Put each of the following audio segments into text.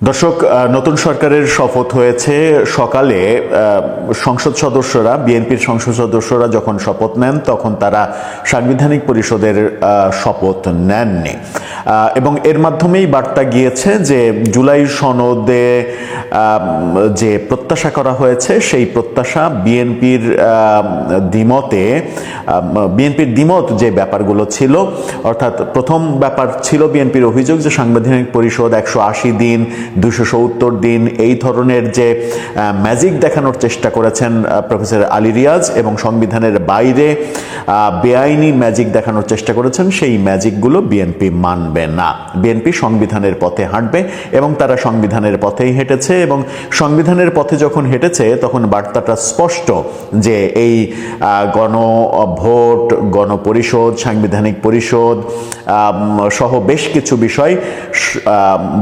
দর্শক, নতুন সরকারের শপথ হয়েছে। সকালে সংসদ সদস্যরা, বিএনপির সংসদ সদস্যরা যখন শপথ নেন তখন তারা সাংবিধানিক পরিষদের শপথ নেননি এবং এর মাধ্যমেই বার্তা গিয়েছে যে জুলাই সনদে যে প্রত্যাশা করা হয়েছে সেই প্রত্যাশা বিএনপির দ্বিমত যে ব্যাপারগুলো ছিল, অর্থাৎ প্রথম ব্যাপার ছিল বিএনপির অভিযোগ যে সাংবিধানিক পরিষদ 180 দিন 270 দিন এই ধরনের যে ম্যাজিক দেখানোর চেষ্টা করেছেন প্রফেসর আলী রিয়াজ এবং সংবিধানের বাইরে বেআইনি ম্যাজিক দেখানোর চেষ্টা করেছেন, সেই ম্যাজিকগুলো বিএনপি মানবে না। বিএনপি সংবিধানের পথে হাঁটবে এবং তারা সংবিধানের পথেই হেঁটেছে এবং সংবিধানের পথে যখন হেঁটেছে তখন বার্তাটা স্পষ্ট যে এই গণভোট, গণপরিষদ, সাংবিধানিক পরিষদ সহ বেশ কিছু বিষয়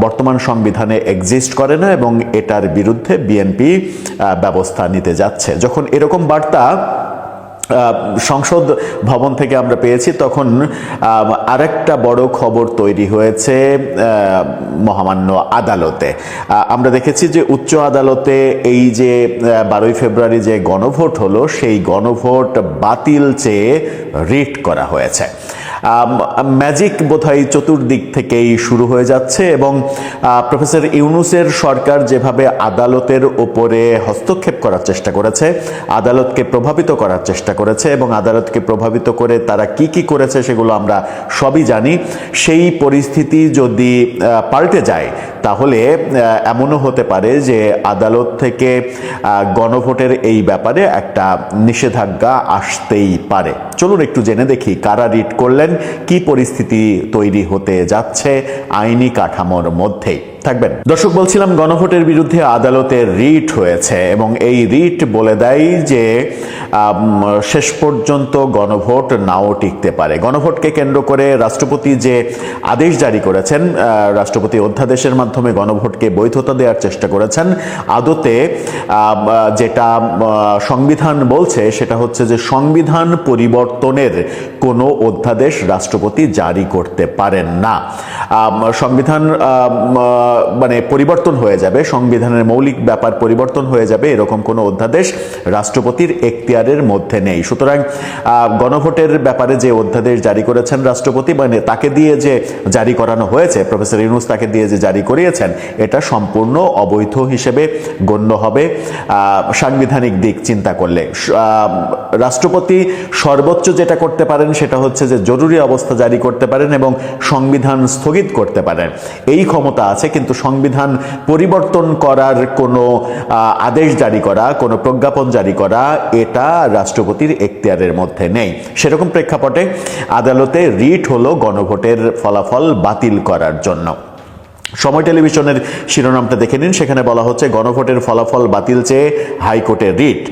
বর্তমান সংবিধানে এক্সিস্ট করে না এবং এটার বিরুদ্ধে বিএনপি ব্যবস্থা নিতে যাচ্ছে। যখন এরকম বার্তা সংসদ ভবন থেকে আমরা পেয়েছি তখন আরেকটা বড় খবর তৈরি হয়েছে মহামান্য আদালতে। আমরা দেখেছি যে উচ্চ আদালতে এই যে 12 ফেব্রুয়ারি যে গণভোট হলো সেই গণভোট বাতিল চেয়ে রিট করা হয়েছে। ম্যাজিক বোধহয় চতুর্দিক থেকেই শুরু হয়ে যাচ্ছে এবং প্রফেসর ইউনূসের সরকার যেভাবে আদালতের ওপরে হস্তক্ষেপ করার চেষ্টা করেছে, আদালতকে প্রভাবিত করার চেষ্টা করেছে এবং আদালতকে প্রভাবিত করে তারা কি করেছে সেগুলো আমরা সবই জানি। সেই পরিস্থিতি যদি পাল্টে যায় তাহলে এমনও হতে পারে যে আদালত থেকে গণভোটের এই ব্যাপারে একটা নিষেধাজ্ঞা আসতেই পারে। চলুন একটু জেনে দেখি কারা রিট করলেন, কি পরিস্থিতি তৈরি হতে যাচ্ছে আইনি কাঠামোর মধ্যেই। থাকবেন দর্শক, বলছিলাম গণভোটের বিরুদ্ধে আদালতের রিট হয়েছে এবং এই রিট বলে দেয় যে শেষ পর্যন্ত গণভোট নাও টিকতে পারে। গণভোটকে কেন্দ্র করে রাষ্ট্রপতি যে আদেশ জারি করেছেন, রাষ্ট্রপতি অধ্যাদেশের মাধ্যমে গণভোটকে বৈধতা দেওয়ার চেষ্টা করেছেন, আদতে যেটা সংবিধান বলছে সেটা হচ্ছে যে সংবিধান পরিবর্তনের কোনো অধ্যাদেশ রাষ্ট্রপতি জারি করতে পারেন না। সংবিধান মানে পরিবর্তন হয়ে যাবে, সংবিধানের মৌলিক ব্যাপার পরিবর্তন হয়ে যাবে এরকম কোনো অধ্যাদেশ রাষ্ট্রপতির এখতিয়ারের মধ্যে নেই। সুতরাং গণভোটের ব্যাপারে যে অধ্যাদেশ জারি করেছেন রাষ্ট্রপতি, মানে তাকে দিয়ে যে জারি করানো হয়েছে, প্রফেসর ইউনূস তাকে দিয়ে যে জারি করিয়েছেন, এটা সম্পূর্ণ অবৈধ হিসেবে গণ্য হবে সাংবিধানিক দিক চিন্তা করলে। রাষ্ট্রপতি সর্বোচ্চ যেটা করতে পারেন সেটা হচ্ছে যে জরুরি অবস্থা জারি করতে পারেন এবং সংবিধান স্থগিত করতে পারেন, এই ক্ষমতা আছে। কিন্তু সংবিধান পরিবর্তন করার কোনো আদেশ জারি করা, কোনো প্রজ্ঞাপন জারি করা, এটা রাষ্ট্রপতির এখতিয়ারের মধ্যে নেই। সেরকম প্রেক্ষাপটে আদালতে রিট হলো গণভোটের ফলাফল বাতিল করার জন্য। সময় টেলিভিশনের শিরোনামটা দেখে নিন, সেখানে বলা হচ্ছে গণভোটের ফলাফল বাতিল চেয়ে হাইকোর্টের রিট।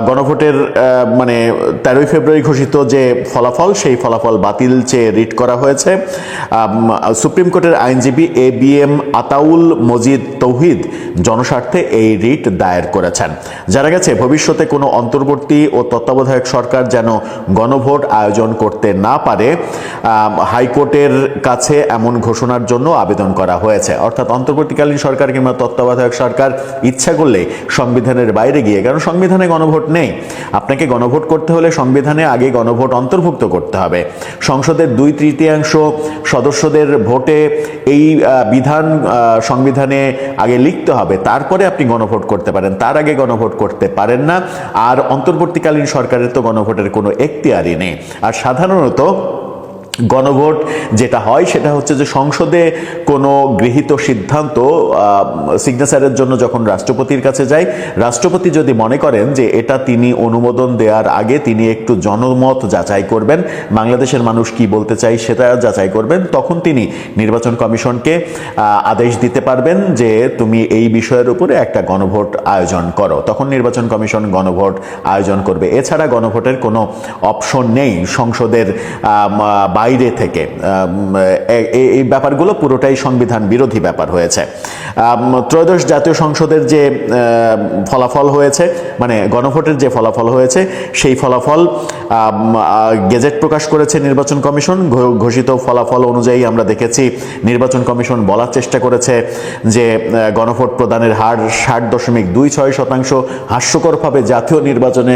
গণভোটের মানে 13 ফেব্রুয়ারি ঘোষিত যে ফলাফল, সেই ফলাফল বাতিল চেয়ে রিট করা হয়েছে। সুপ্রিম কোর্টের আইনজীবী ABM আতাউল মজিদ তৌহিদ জনস্বার্থে এই রিট দায়ের করেছেন। জানা গেছে ভবিষ্যতে কোনো অন্তর্বর্তী ও তত্ত্বাবধায়ক সরকার যেন গণভোট আয়োজন করতে না পারে, হাইকোর্টের কাছে এমন ঘোষণার জন্য আবেদন করা হয়েছে। অর্থাৎ অন্তর্বর্তীকালীন সরকার কিংবা তত্ত্বাবধায়ক সরকার ইচ্ছা করলে সংবিধানের বাইরে গিয়ে, কারণ সংবিধানে গণভোট নেই, আপনাকে গণভোট করতে হলে সংবিধানে আগে গণভোট অন্তর্ভুক্ত করতে হবে। সংসদের 2/3 সদস্যদের ভোটে এই বিধান সংবিধানে আগে লিখতে হবে, তারপরে আপনি গণভোট করতে পারেন, তার আগে গণভোট করতে পারেন না। আর অন্তর্বর্তীকালীন সরকারের তো গণভোটের কোনো এখতিয়ারই নেই। আর সাধারণত গণভোট যেটা হয় সেটা হচ্ছে যে সংসদে কোনো গৃহীত সিদ্ধান্ত সিগনেচারের জন্য যখন রাষ্ট্রপতির কাছে যায়, রাষ্ট্রপতি যদি মনে করেন যে এটা তিনি অনুমোদন দেওয়ার আগে তিনি একটু জনমত যাচাই করবেন, বাংলাদেশের মানুষ কি বলতে চাই সেটা যাচাই করবেন, তখন তিনি নির্বাচন কমিশনকে আদেশ দিতে পারবেন যে তুমি এই বিষয়ের উপরে একটা গণভোট আয়োজন করো। তখন নির্বাচন কমিশন গণভোট আয়োজন করবে। এছাড়া গণভোটের কোনো অপশন নেই সংসদের বাইরে থেকে এই ব্যাপারগুলো পুরোটাই সংবিধান বিরোধী ব্যাপার হয়েছে। ত্রয়োদশ জাতীয় সংসদের যে ফলাফল হয়েছে, মানে গণভোটের যে ফলাফল হয়েছে, সেই ফলাফল গেজেট প্রকাশ করেছে নির্বাচন কমিশন। ঘোষিত ফলাফল অনুযায়ী আমরা দেখেছি নির্বাচন কমিশন বলার চেষ্টা করেছে যে গণভোট প্রদানের হার 60.26%, হাস্যকরভাবে জাতীয় নির্বাচনে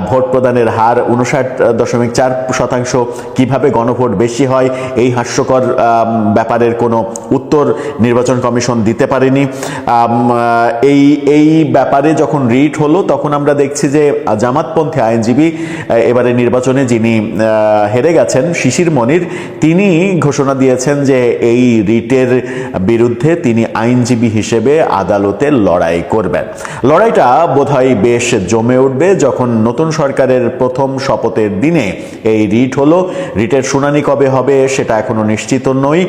ভোট প্রদানের হার 59.4%। কিভাবে গণভোট বেশি হয় এই হাস্যকর ব্যাপারের কোনো উত্তর নির্বাচন কমিশন দিতে পারেনি। এই ব্যাপারে যখন রিট হলো তখন আমরা দেখছি যে জামাতপন্থী আইনজীবী এবারে নির্বাচনে যিনি হেরে গেছেন, শিশির মনির, তিনি ঘোষণা দিয়েছেন যে এই রিটের বিরুদ্ধে তিনি আইনজীবী হিসেবে আদালতে লড়াই করবেন। লড়াইটা বোধহয় বেশ জমে উঠবে যখন নতুন সরকারের প্রথম শপথের দিনে এই রিট হলো। রিটের শুনানি কবে হবে সেটা এখনো নিশ্চিত নই।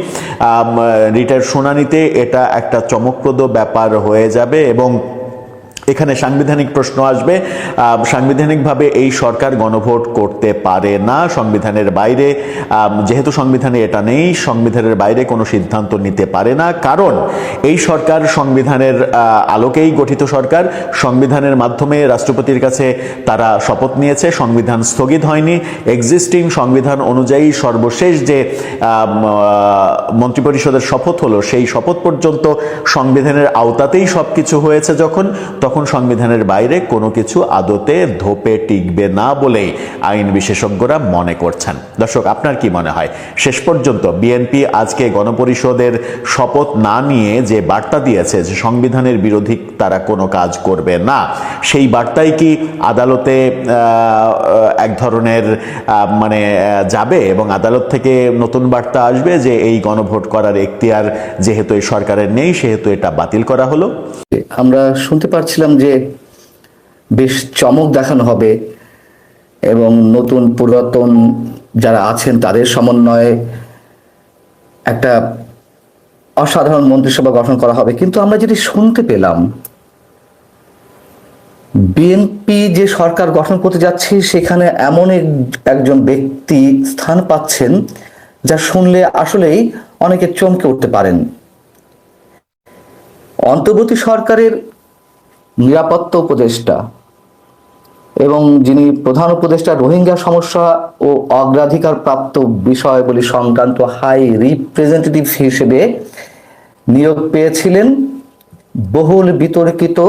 রিটের শুনানিতে এটা একটা চমকপ্রদ ব্যাপার হয়ে যাবে এবং এখানে সাংবিধানিক প্রশ্ন আসবে। সাংবিধানিকভাবে এই সরকার গণভোট করতে পারে না, সংবিধানের বাইরে, যেহেতু সংবিধানে এটা নেই, সংবিধানের বাইরে কোনো সিদ্ধান্ত নিতে পারে না। কারণ এই সরকার সংবিধানের আলোকেই গঠিত সরকার। সংবিধানের মাধ্যমে রাষ্ট্রপতির কাছে তারা শপথ নিয়েছে, সংবিধান স্থগিত হয়নি। এক্সিস্টিং সংবিধান অনুযায়ী সর্বশেষ যে মন্ত্রিপরিষদের শপথ হলো, সেই শপথ পর্যন্ত সংবিধানের আওতাতেই সব কিছু হয়েছে। তখন সংবিধানের বাইরে কোনো কিছু আদতে ধোপে টিকবে না বলেই আইন বিশেষজ্ঞরা মনে করছেন। দর্শক, আপনার কি মনে হয় শেষ পর্যন্ত বিএনপি আজকে গণপরিষদের শপথ না নিয়ে যে বার্তা দিয়েছে যে সংবিধানের বিরোধী তারা কোনো কাজ করবে না, সেই বার্তাই কি আদালতে এক ধরনের মানে যাবে এবং আদালত থেকে নতুন বার্তা আসবে যে এই গণভোট করার এখতিয়ার যেহেতু এই সরকারের নেই সেহেতু এটা বাতিল করা হলো? আমরা শুনতে পারছিলাম যে বেশ চমক দেখানো হবে এবং নতুন পুরাতন যারা আছেন তাদের সমন্বয়ে একটা অসাধারণ মন্ত্রিসভা গঠন করা হবে। কিন্তু আমরা যেটি শুনতে পেলাম, বিএনপি যে সরকার গঠন করতে যাচ্ছে সেখানে এমন একজন ব্যক্তি স্থান পাচ্ছেন যা শুনলে আসলেই অনেকে চমকে উঠতে পারেন। অন্তর্বর্তী সরকারের নিরাপত্তা উপদেষ্টা এবং যিনি প্রধান উপদেষ্টা রোহিঙ্গা সমস্যা ও অগ্রাধিকার প্রাপ্ত বিষয়গুলি সংক্রান্ত হাই রিপ্রেজেন্টেটিভ হিসেবে নিয়োগ পেয়েছিলেন বহুল বিতর্কিত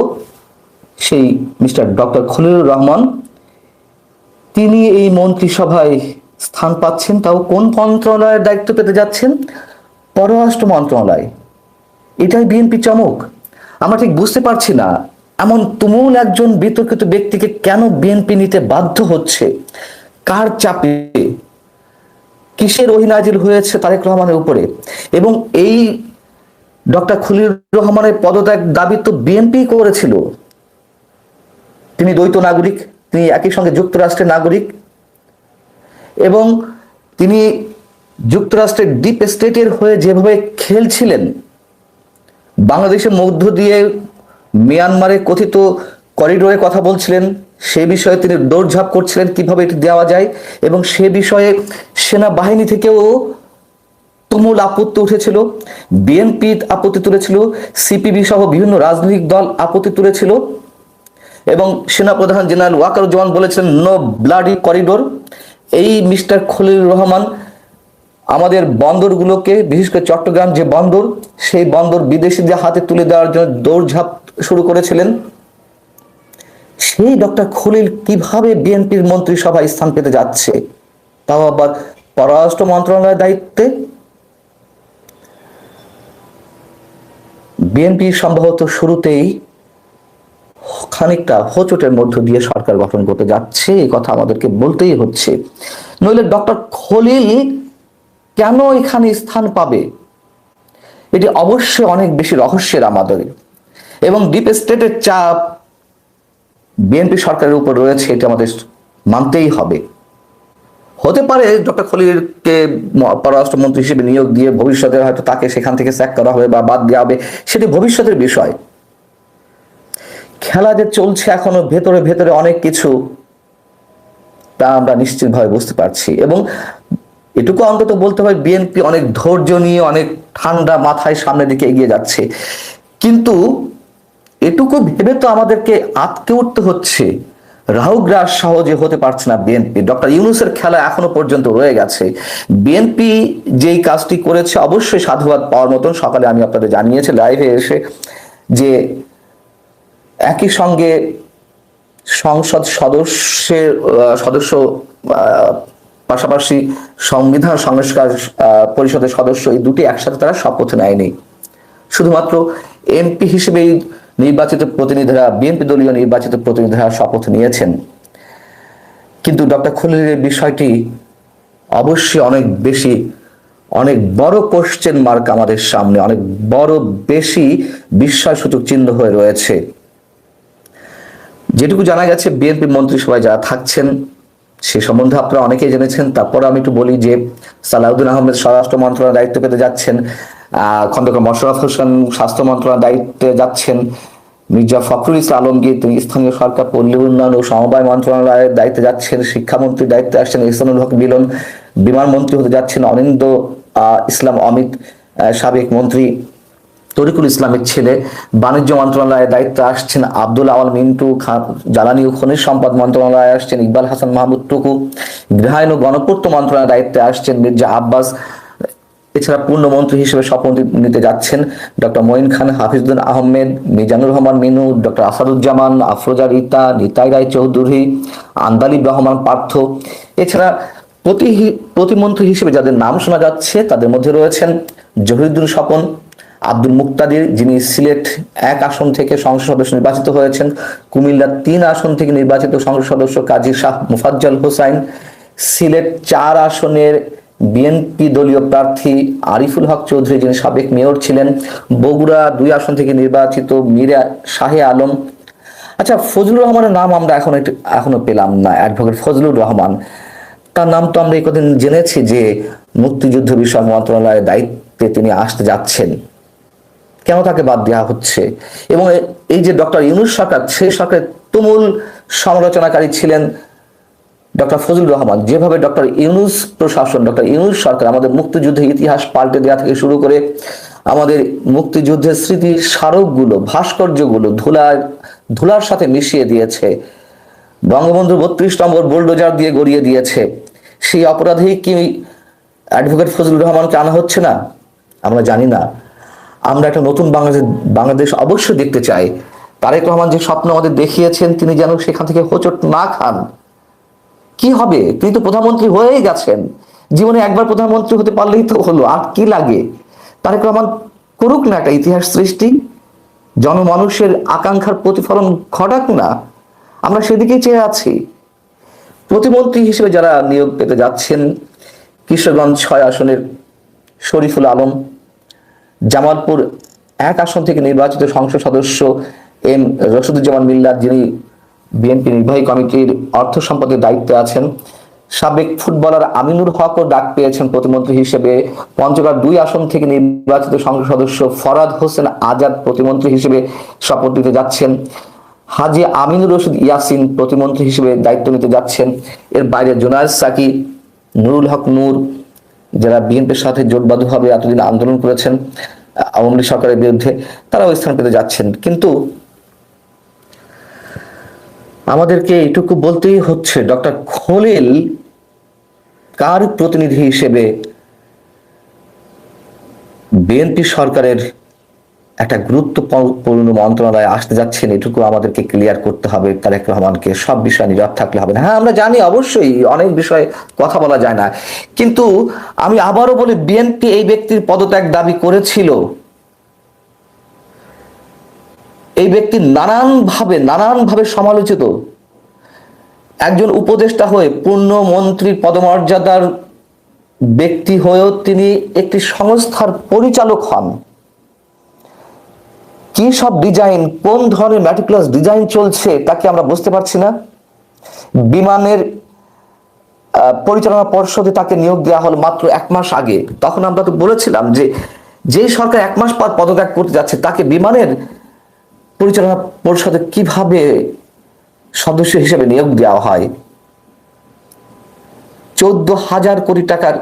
সেই মিস্টার ডক্টর খলিলুর রহমান, তিনি এই মন্ত্রিসভায় স্থান পাচ্ছেন। তাও কোন মন্ত্রণালয়ের দায়িত্ব পেতে যাচ্ছেন? পররাষ্ট্র মন্ত্রণালয়। এটাই বিএনপি চমক। আমরা ঠিক বুঝতে পারছি না এমন তুমুল একজন বিতর্কিত ব্যক্তিকে কেন বিএনপি নিতে বাধ্য হচ্ছে, কার চাপে, কিসের ওহিনাজিল হয়েছে তারেক রহমানের উপরে। এবং এই ডক্টর খলিলুর রহমানের পদত্যাগ দাবি তো বিএনপি করেছিল। তিনি দ্বৈত নাগরিক, তিনি একই সঙ্গে যুক্তরাষ্ট্রের নাগরিক এবং তিনি যুক্তরাষ্ট্রের ডিপ স্টেটের হয়ে যেভাবে খেলছিলেন, বাংলাদেশের মধ্য দিয়ে মিয়ানমারে কথিত করিডোরে কথা বলছিলেন, সে বিষয়ে তিনি দৌড়ঝাঁপ করছিলেন কিভাবে এটি দেওয়া যায়, এবং সে বিষয়ে সেনাবাহিনী থেকেও তুমুল আপত্তি উঠেছিল, বিএনপি আপত্তি তুলেছিল, সিপিবি সহ বিভিন্ন রাজনৈতিক দল আপত্তি তুলেছিল এবং সেনাপ্রধান জেনারেল ওয়াকারুজ্জামান বলেছিলেন নো ব্লাডি করিডোর। এই মিস্টার খলিলুর রহমান আমাদের বন্দরগুলোকে, বিশেষ করে চট্টগ্রাম যে বন্দর, সেই বন্দর বিদেশিদের হাতে তুলে দেওয়ার জন্য দৌড়ঝাঁপ শুরু করেছিলেন। সেই ডক্টর খলিল কিভাবে বিএনপির মন্ত্রিসভায় স্থান পেতে যাচ্ছে, তাও আবার পররাষ্ট্র মন্ত্রণালয়ের দায়িত্বে? বিএনপি সম্ভবত শুরুতেই খানিকটা হোঁচটের মধ্য দিয়ে সরকার গঠন করতে যাচ্ছে, এই কথা আমাদেরকে বলতেই হচ্ছে। নইলে ডক্টর খলিল কেন এখানে স্থান পাবে, এটি অবশ্যই অনেক বেশি রহস্যের আমাদের, এবং ডিপ স্টেটের চাপ বিএনপি সরকারের উপর রয়েছে, এটি আমাদের মানতেই হবে। হতে পারে ডক্টর খলিলকে পররাষ্ট্রমন্ত্রী হিসেবে নিয়োগ দিয়ে ভবিষ্যতে হয়তো তাকে সেখান থেকে স্যাক করা হবে বা বাদ দেওয়া হবে, সেটি ভবিষ্যতের বিষয়। খেলা যে চলছে এখনো ভেতরে ভেতরে অনেক কিছু, তা আমরা নিশ্চিতভাবে বুঝতে পারছি। এবং এটুকু অন্তত বলতে হয় বিএনপি অনেক ধৈর্য নিয়ে অনেক ঠান্ডা মাথায় সামনের দিকে এগিয়ে যাচ্ছে। কিন্তু এটুকু ভেবে তো আমাদেরকে আটকে উঠতে হচ্ছে, রাহুগ্রাস সহজে হতে পারছে না বিএনপি। ডক্টর ইউনূসের খেলা এখনো পর্যন্ত রয়ে গেছে। বিএনপি যেই কাজটি করেছে অবশ্যই সাধুবাদ পাওয়ার মতন। সকালে আমি আপনাদের জানিয়েছি লাইভে এসে যে একই সঙ্গে সংসদ সদস্য পাশাপাশি সংবিধান সংস্কার পরিষদের সদস্য, এই দুটি একসাথে তারা শপথ নেয়নি। শুধুমাত্র এমপি হিসেবেই নির্বাচিত প্রতিনিধিরা, বিএনপি দলীয় নির্বাচিত প্রতিনিধিরা শপথ নিয়েছেন। কিন্তু ডক্টর খলিলের বিষয়টি অবশ্যই অনেক বড় কোশ্চেন মার্ক আমাদের সামনে, অনেক বড় বেশি বিস্ময়সূচক চিহ্ন হয়ে রয়েছে। যেটুকু জানা গেছে বিএনপি মন্ত্রিসভায় যারা থাকছেন সে সম্বন্ধে আপনারা অনেকেই জেনেছেন। তারপর আমি একটু বলি যে সালাউদ্দিন আহমেদ স্বরাষ্ট্র মন্ত্রণালয়ের দায়িত্ব পেতে যাচ্ছেন, খন্দকার মোশাররফ হোসেন স্বাস্থ্য মন্ত্রণালয়ের দায়িত্বে যাচ্ছেন, মির্জা ফখরুল ইসলাম আলমগীর তিনি স্থানীয় সরকার পল্লী উন্নয়ন ও সমবায় মন্ত্রণালয়ের দায়িত্বে যাচ্ছেন, শিক্ষামন্ত্রীর দায়িত্বে আসছেন ইহসানুল হক মিলন, বিমান মন্ত্রী হতে যাচ্ছেন অনিন্দ ইসলাম অমিত, সাবেক মন্ত্রী তরিকুল ইসলামের ছেলে, বাণিজ্য মন্ত্রণালয়ের দায়িত্বে আসছেন আব্দুল আওয়াল মিন্টু, জ্বালানি ও খনিজ সম্পদ মন্ত্রণালয়ে আসছেন ইকবাল হাসান মাহমুদ টুকু, গৃহায়ন ও গণপূর্ত মন্ত্রণালয়ের দায়িত্বে আসছেন মির্জা আব্বাস। এছাড়া পূর্ণমন্ত্রী হিসেবে শপথ নিতে যাচ্ছেন ডক্টর মঈন খান, হাফিজুদ্দিন আহমেদ, মিজানুর রহমান মিনু, ডক্টর আসাদুজ্জামান, আফরোজা রীতা, নিতাই রায় চৌধুরী, আন্দালিব রহমান পার্থ। এছাড়া প্রতিমন্ত্রী হিসেবে যাদের নাম শোনা যাচ্ছে তাদের মধ্যে রয়েছেন জহিরুদ্দিন স্বপন, আব্দুল মুক্তাদির যিনি সিলেট 1 আসন থেকে সংসদ সদস্য নির্বাচিত হয়েছেন, কুমিল্লা 3 আসন থেকে নির্বাচিত সংসদ সদস্য কাজী শাহ মুফাজ্জল হোসাইন, সিলেট 4 আসনের বিএনপি দলীয় প্রার্থী আরিফুল হক চৌধুরী যিনি সাবেক মেয়র ছিলেন, বগুড়া 2 আসন থেকে নির্বাচিত মীরা শাহে আলম। আচ্ছা, ফজলুর রহমানের নাম আমরা এখনো পেলাম না, অ্যাডভোকেট ফজলুর রহমান। তার নাম তো আমরা এই কদিন জেনেছি যে মুক্তিযুদ্ধ বিষয়ক মন্ত্রণালয়ের দায়িত্বে তিনি আসতে যাচ্ছেন। কেন তাকে বাদ দেওয়া হচ্ছে? এবং এই যে ডক্টর ইউনূস সরকার, সেই সরকারের তুমুল সমালোচনাকারী ছিলেন ডক্টর ফজলুর রহমান। যেভাবে ডক্টর ইউনূস প্রশাসন, ডক্টর ইউনূস সরকার আমাদের মুক্তিযুদ্ধের ইতিহাস পাল্টে দেওয়া থেকে শুরু করে আমাদের মুক্তিযুদ্ধের স্মৃতি স্মারকগুলো, ভাস্কর্যগুলো ধুলার সাথে মিশিয়ে দিয়েছে, বঙ্গবন্ধু 32 নম্বর বুলডোজার দিয়ে গড়িয়ে দিয়েছে, সেই অপরাধী কি অ্যাডভোকেট ফজলুর রহমানকে আনা হচ্ছে না? আমরা জানি না। আমরা একটা নতুন বাংলাদেশ অবশ্যই দেখতে চাই। তারেক রহমান যে স্বপ্ন আমাদের দেখিয়েছেন তিনি যেন সেখান থেকে হোঁচট না খান। কি হবে? তিনি তো প্রধানমন্ত্রী হয়েই গেছেন, জীবনে একবার প্রধানমন্ত্রী হতে পারলেই তো হলো, আর কি লাগে? তারেক রহমান করুক না একটা ইতিহাস সৃষ্টি, জনমানুষের আকাঙ্ক্ষার প্রতিফলন ঘটাক না, আমরা সেদিকেই চেয়ে আছি। প্রতিমন্ত্রী হিসেবে যারা নিয়োগ পেতে যাচ্ছেন, কিশোরগঞ্জ 6 আসনের শরীফুল আলম, জামালপুর 1 আসন থেকে নির্বাচিত সংসদ সদস্য এম রশিদুজ্জামান মিল্লাত যিনি বিএনপি নির্বাহী কমিটির অর্থ সম্পদের দায়িত্বে আছেন, সাবেক ফুটবলার আমিনুর হকও ডাক পেয়েছেন প্রতিমন্ত্রী হিসেবে, পঞ্চগড় 2 আসন থেকে নির্বাচিত সংসদ সদস্য ফরাদ হোসেন আজাদ প্রতিমন্ত্রী হিসেবে শপথ নিতে যাচ্ছেন, হাজী আমিনুর রশিদ ইয়াসিন প্রতিমন্ত্রী হিসেবে দায়িত্ব নিতে যাচ্ছেন। এর বাইরে জোনায়েদ সাকি, নুরুল হক নূর যারা বিএনপির সাথে জোটবদ্ধভাবে এতদিন আন্দোলন করেছেন আওয়ামী লীগ সরকারের বিরুদ্ধে, তারাও স্থান পেতে যাচ্ছেন। কিন্তু আমাদেরকে এটুকু বলতেই হচ্ছে, ডক্টর খলিল কার প্রতিনিধি হিসেবে বিএনপি সরকারের একটা গুরুত্বপূর্ণ মন্ত্রণালয়ে আসতে যাচ্ছেন, এটুকু আমাদেরকে ক্লিয়ার করতে হবে। তারেক রহমানকে সব বিষয়ে নীরব থাকলে হবে না। হ্যাঁ, আমরা জানি অবশ্যই অনেক বিষয়ে কথা বলা যায় না, কিন্তু আমি আবারও বলি বিএনপি এই ব্যক্তির পদত্যাগ দাবি করেছিল। এই ব্যক্তি নানানভাবে সমালোচিত। একজন উপদেষ্টা হয়ে, পূর্ণ মন্ত্রীর পদমর্যাদার ব্যক্তি হয়েও তিনি একটি সংস্থার পরিচালক হন। কি সব ডিজাইন, কোন ধরনের ম্যাটিকুলাস ডিজাইন চলছে তাকে আমরা বুঝতে পারছি না। বিমানের পরিচালনা পর্ষদে তাকে নিয়োগ দেওয়া হলো মাত্র 1 মাস আগে। তখন আমরা তো বলেছিলাম যে যেই সরকার 1 মাস পর পদত্যাগ করতে যাচ্ছে তাকে বিমানের পরিচালনা পরিষদে কিভাবে সদস্য হিসেবে নিয়োগ দেওয়া হয়? 14,000 কোটি টাকার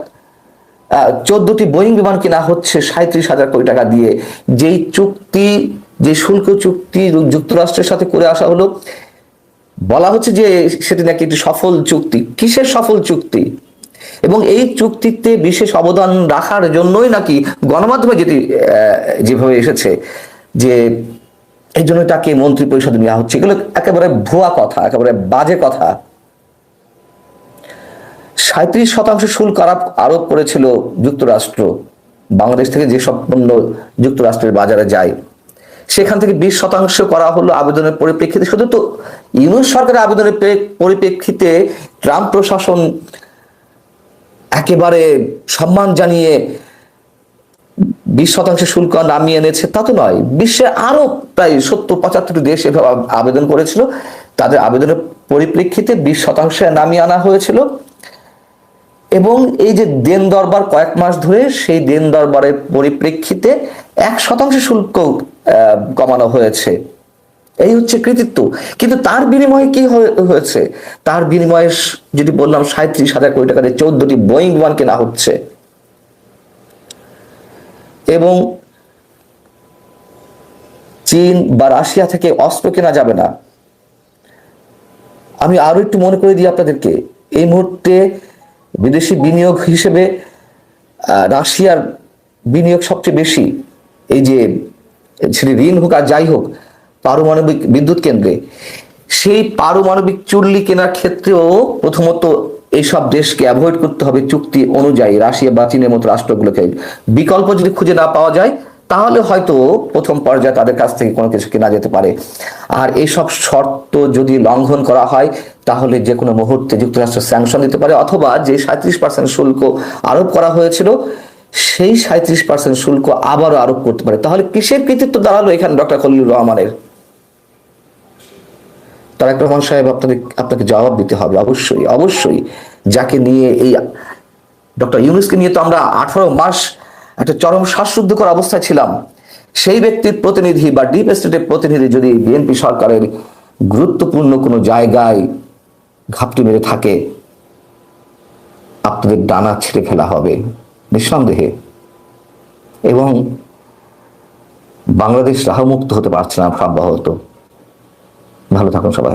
14টি বোয়িং বিমান কেনা হচ্ছে 37,000 কোটি টাকা দিয়ে, যেই চুক্তি, যে শুল্ক চুক্তি যুক্তরাষ্ট্রের সাথে করে আসা হলো, বলা হচ্ছে যে সেটি নাকি একটি সফল চুক্তি। কিসের সফল চুক্তি? এবং এই চুক্তিতে বিশেষ অবদান রাখার জন্যই নাকি গণমাধ্যমে যেভাবে এসেছে যে এই জন্য তাকে মন্ত্রী পরিষদে নেওয়া হচ্ছে, এগুলো একেবারে ভুয়া কথা, একেবারে বাজে কথা। 37% শুল্ক আরোপ করেছিল যুক্তরাষ্ট্র বাংলাদেশ থেকে যেসব পণ্য যুক্তরাষ্ট্রের বাজারে যায়, সেখান থেকে 20% করা হলো আবেদনের পরিপ্রেক্ষিতে। শুধু তো ইউনূস সরকারের আবেদনের পরিপ্রেক্ষিতে ট্রাম্প প্রশাসন একেবারে সম্মান জানিয়ে 20% শুল্ক নামিয়ে এনেছে তা তো নয়, বিশ্বের আরো প্রায় 70-75টি দেশ এভাবে আবেদন করেছিল, তাদের আবেদনের পরিপ্রেক্ষিতে 20% নামিয়ে আনা হয়েছিল। এবং এই যে দেন দরবার কয়েক মাস ধরে, সেই দেন দরবারের পরিপ্রেক্ষিতে 1% শুল্ক কমানো হয়েছে। এই হচ্ছে কৃতিত্ব। কিন্তু তার বিনিময়ে কি হয়েছে? তার বিনিময়ে যদি বললাম 37,000 কোটি টাকা দিয়ে 14টি বোয়িং বিমান কেনা হচ্ছে, এবং চীন বা রাশিয়া থেকে অস্ত্র কেনা যাবে না। আমি আরো একটু মনে করে দিই আপনাদেরকে, এই মুহূর্তে বিদেশি বিনিয়োগ হিসেবে রাশিয়ার বিনিয়োগ সবচেয়ে বেশি। এই যে সেটি ঋণ হোক আর যাই হোক, পারমাণবিক বিদ্যুৎ কেন্দ্রে, সেই পারমাণবিক চুল্লি কেনার ক্ষেত্রেও প্রথমত এইসব দেশকে অ্যাভয়েড করতে হবে চুক্তি অনুযায়ী, রাশিয়া বা চীনের মতো রাষ্ট্রগুলোকে। বিকল্প যদি খুঁজে না পাওয়া যায়, তাহলে হয়তো প্রথম পর্যায়ে তাদের কাছ থেকে কোনো কিছু কেনা যেতে পারে। আর এইসব শর্ত যদি লঙ্ঘন করা হয়, তাহলে যে কোনো মুহূর্তে যুক্তরাষ্ট্র স্যাংশন দিতে পারে, অথবা যে 37% শুল্ক আরোপ করা হয়েছিল, সেই 37% শুল্ক আবারও আরোপ করতে পারে। তাহলে কিসের কৃতিত্ব দাঁড়ালো এখানে ডক্টর খলিলুর রহমানের? তারেক রহমান সাহেব, আপনাকে জবাব দিতে হবে অবশ্যই অবশ্যই। যাকে নিয়ে, এই ডক্টর ইউনূসকে নিয়ে তো আমরা 18 মাস একটা চরম শ্বাসরুদ্ধকর অবস্থায় ছিলাম। সেই ব্যক্তির প্রতিনিধি বা ডিপ স্টেটের প্রতিনিধি যদি বিএনপি সরকারের গুরুত্বপূর্ণ কোনো জায়গায় ঘাপটি মেরে থাকে, আপনাদের ডানা ছিঁড়ে ফেলা হবে নিঃসন্দেহে। এবং বাংলাদেশ রাহমুক্ত হতে পারছে না অব্যাহত। ভালো থাকুন সবাই।